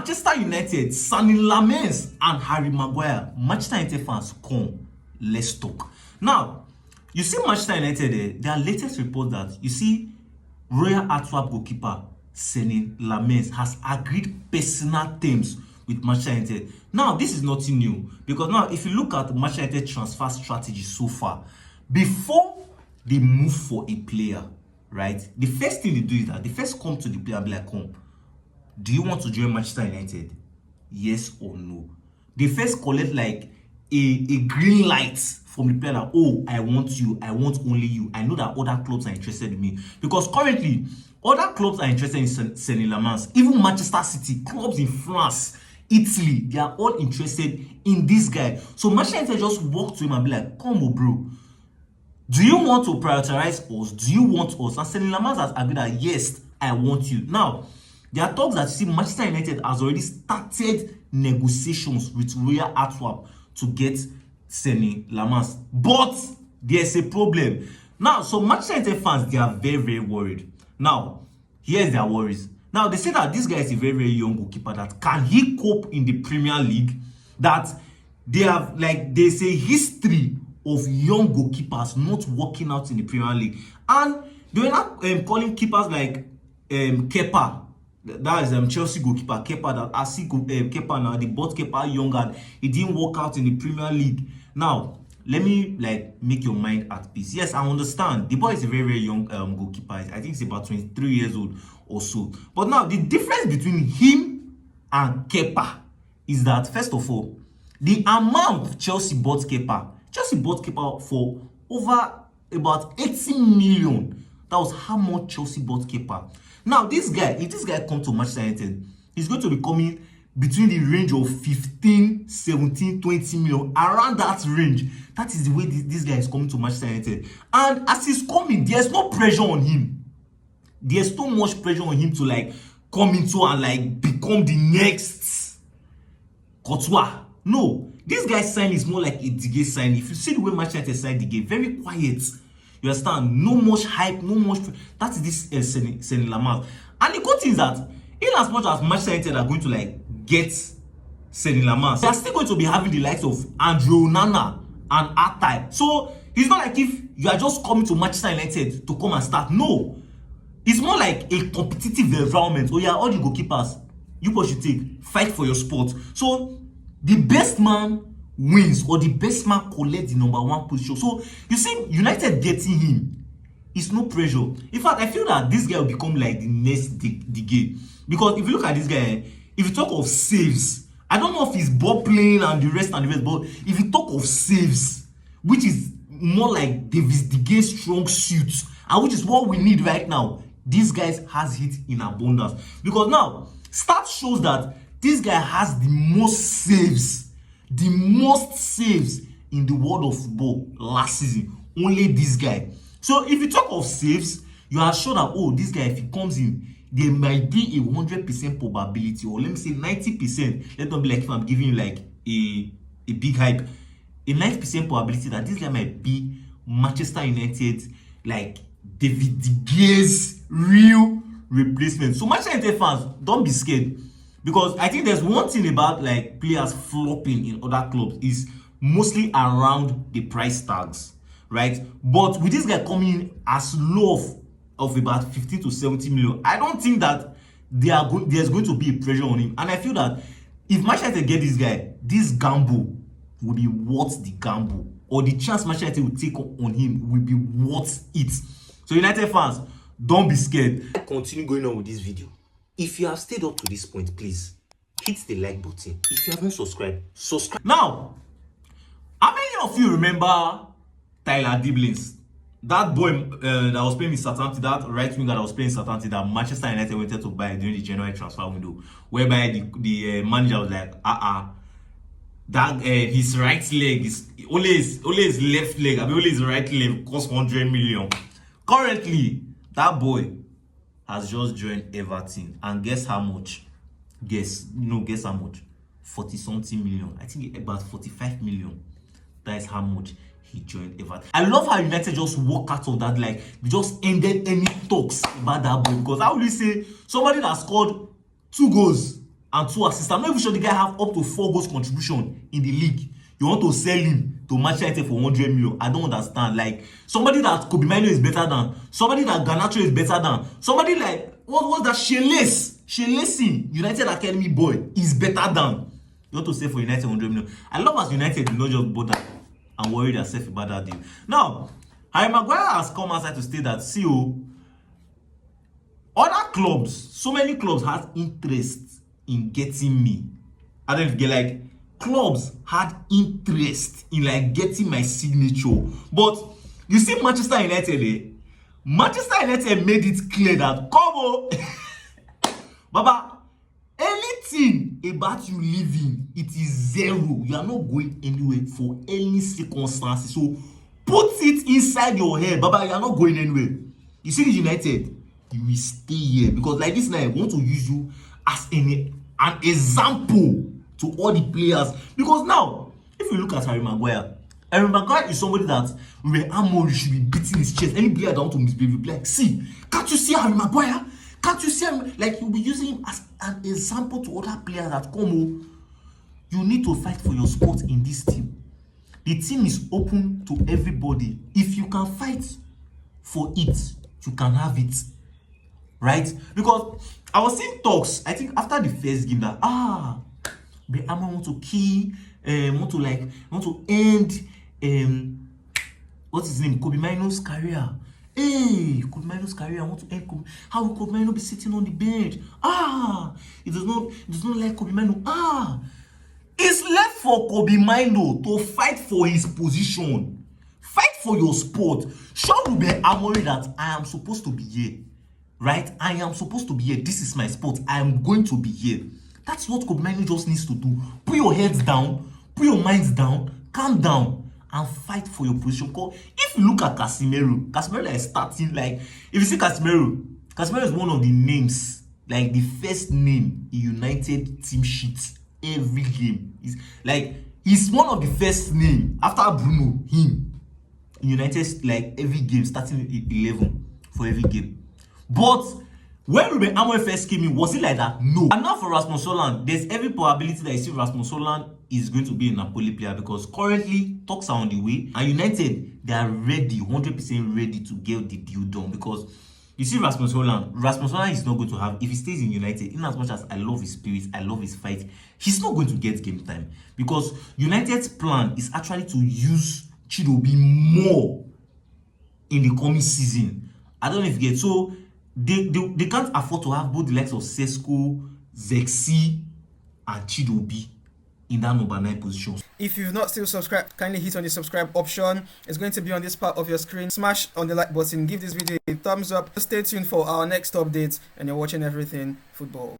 Manchester United, signing Lemmens and Harry Maguire. Manchester United fans, come, let's talk. Now, you see Manchester United, their latest report that, you see, Royal Antwerp goalkeeper signing Lemmens has agreed personal terms with Manchester United. Now, this is nothing new, because now, if you look at Manchester United transfer strategy so far, before they move for a player, right, the first thing they do is that they first come to the player and be like, come, do you want to join Manchester United? Yes or no? They first collect like a green light from the player that, oh, I want you, I want only you. I know that other clubs are interested in me. Because currently, other clubs are interested in selling Lemmens. Even Manchester City, clubs in France, Italy, they are all interested in this guy. So Manchester United just walk to him and be like, come on, bro. Do you want to prioritize us? Do you want us? And selling Lemmens has agreed that, yes, I want you. Now, there are talks that you see Manchester United has already started negotiations with Royal Antwerp to get selling Lemmens. But there's a problem. Now, so Manchester United fans, they are very, very worried. Now, here's their worries. Now, they say that this guy is a very, very young goalkeeper. That can he cope in the Premier League? That they have, like, there's a history of young goalkeepers not working out in the Premier League. And they were not calling keepers like Kepa. That is Chelsea goalkeeper Kepa. That I see Kepa now. They bought Kepa young and it didn't work out in the Premier League. Now, let me like make your mind at peace. Yes, I understand. The boy is a very, very young goalkeeper. I think he's about 23 years old or so. But now, the difference between him and Kepa is that, first of all, the amount Chelsea bought Kepa for over about 80 million. That was how much Chelsea bought Kepa. Now, this guy, if this guy comes to Manchester United, he's going to be coming between the range of 15, 17, 20 million, around that range. That is the way this guy is coming to Manchester United. And as he's coming, there's no pressure on him. There's too much pressure on him to like come into and like become the next Courtois. No, this guy's sign is more like a Digay sign. If you see the way Manchester United signed Digay, very quiet. You understand? No much hype, no much. That is this selling Lemmens. And the good thing is that, in as much as Manchester United are going to like get selling Lemmens, they are still going to be having the likes of Andrew Onana and Atai. So it's not like if you are just coming to Manchester United to come and start. No, it's more like a competitive environment. Oh yeah, all the goalkeepers, you both should take fight for your spot. So the best man wins, or the best man collects the number one position. So you see, United getting him is no pressure. In fact, I feel that this guy will become like the next Digay. Because if you look at this guy, if you talk of saves, I don't know if he's ball playing and the rest, but if you talk of saves, which is more like Davis Digay's strong suit, and which is what we need right now, this guy has it in abundance. Because now, stats shows that this guy has the most saves in the world of football last season. Only this guy. So if you talk of saves, you are sure that, oh, this guy, if he comes in, there might be a 100% probability, or let me say 90%. Let not be like if I'm giving you like a big hype, a 90% probability that this guy might be Manchester United, like David De Gea's real replacement. So Manchester United fans, don't be scared. Because I think there's one thing about like players flopping in other clubs is mostly around the price tags, right? But with this guy coming in as low of about 15 to 70 million, I don't think that there's going to be a pressure on him. And I feel that if Manchester United get this guy, this gamble will be worth the gamble, or the chance Manchester United will take on him will be worth it. So United fans, don't be scared. Continue going on with this video. If you have stayed up to this point, please hit the like button. If you haven't subscribed, subscribe. Now, how many of you remember Tyler Diblins? That boy that was playing in Southampton, that right winger that was playing in Southampton, that Manchester United wanted to buy during the January transfer window, whereby the manager was like, that his right leg is only his left leg, I mean only his right leg costs 100 million. Currently, that boy has just joined Everton, and guess how much? Guess how much? 40 something million. I think about 45 million. That is how much he joined Everton. I love how United just walk out of that, like they just ended any talks about that boy. Because how will you say somebody that scored 2 goals and 2 assists. I'm not even sure the guy have up to 4 goals contribution in the league. You want to sell him to Manchester United for 100 million? I don't understand. Like somebody that Kobe Mino is better than, somebody that Garnacho is better than, somebody like what was that Shelacy, United Academy boy is better than. You want to sell for United 100 million? I love as United do not just bother and worry themselves about that deal. Now, Harry Maguire has come outside to state that other clubs, so many clubs had interest in getting me. I don't get like clubs had interest in like getting my signature. But you see Manchester United, Manchester United made it clear that come on, Baba, anything about you leaving, it is zero. You are not going anywhere for any circumstances. So put it inside your head, Baba, you are not going anywhere. You see the United, you will stay here because like this now, I want to use you as an example to all the players. Because now, if you look at Harry Maguire is somebody that Ruben Amorim should be beating his chest. Any player that want to misbehave, will be like, see, can't you see Harry Maguire? Can't you see him? Like, you'll be using him as an example to other players that come. You need to fight for your spot in this team. The team is open to everybody. If you can fight for it, you can have it. Right? Because I was seeing talks, I think after the first game that but Amorim want to kill, want to end what's his name? Kobe Mino's career. Hey, Kobe Mino's career. I want to end Kobe. How will Kobe Mino be sitting on the bench? It does not like Kobe Mino. It's left for Kobe Mino to fight for his position. Fight for your spot. Show Ruben Amorim that I am supposed to be here. Right? I am supposed to be here. This is my spot. I am going to be here. That's what Kobe Mino just needs to do. Put your heads down, put your minds down, calm down, and fight for your position. Because if you look at Casemiro is starting, like, if you see Casemiro is one of the names, like the first name in United team sheets every game. He's one of the first name after Bruno, him, in United, like every game, starting 11 for every game. But when Ruben Amorim first came in, was it like that? No. And now for Rasmus Hojlund, there's every probability that you see Rasmus Hojlund is going to be a Napoli player because currently talks are on the way and United, they are ready, 100% ready to get the deal done because you see Rasmus Hojlund is not going to have, if he stays in United, in as much as I love his spirit, I love his fight, he's not going to get game time because United's plan is actually to use Chidobe more in the coming season. I don't know if you get so. They can't afford to have both the likes of Sesko, Zexi, and Chidobe in that number 9 position. If you've not still subscribed, kindly hit on the subscribe option. It's going to be on this part of your screen. Smash on the like button, give this video a thumbs up. Stay tuned for our next updates, and you're watching Everything Football.